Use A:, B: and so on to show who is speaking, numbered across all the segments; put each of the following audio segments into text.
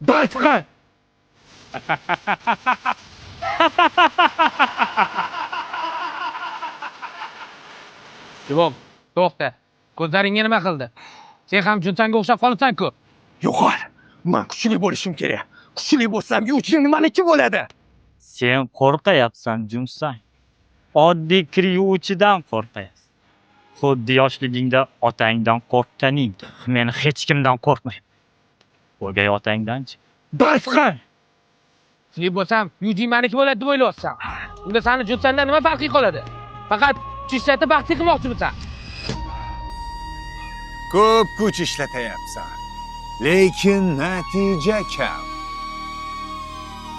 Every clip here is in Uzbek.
A: Boshqa. Javob, to'xta. Ko'zlaringga nima qildi? Sen ham Junsanga o'xshab qolibsan-ku.
B: Yo'qol. Men kuchli bo'lishim kerak. Kuchli bo'lsam, Yuching nimaniki bo'ladi?
C: Sen qo'rqayapsan, Junsan. Oddiy kir yuvuvchidan qo'rqayapsan. Xuddi yoshligingda otangdan qo'rqqaningdek. Men hech kimdan qo'rqmayman. O'gay otangdan-chi?
A: Boshqa. Kuchli bo'lsam, Yuching meniki bo'ladi deb o'ylayapsan. Unda seni Junsandan nima farqi qoladi? Faqat kuch ishlatib baxtli qilmoqchimisan?
B: Ko'p kuch ishlatayapsan. Lekin natija kam.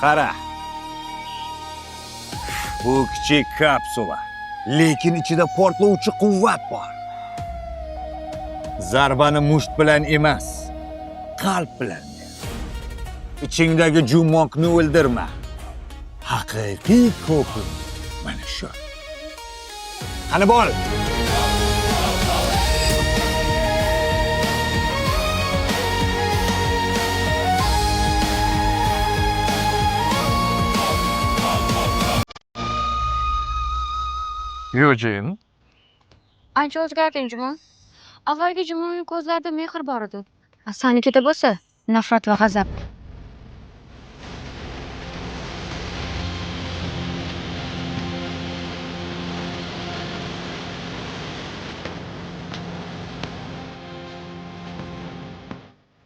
B: Qara. Bu kichik kapsula, lekin ichida portlovchi quvvat bor. Zarbani musht bilan emas, qalb bilan ber. Ichingdagi jumoqni o'ldirma. Haqiqiy ko'pim mana shu. Qani bor.
A: Yujin.
D: Ancha o'zgarding, Jumon. Avvalgi Jumonning ko'zlarida mehr bor edi. Sanikida bo'lsa, nafrat va g'azab.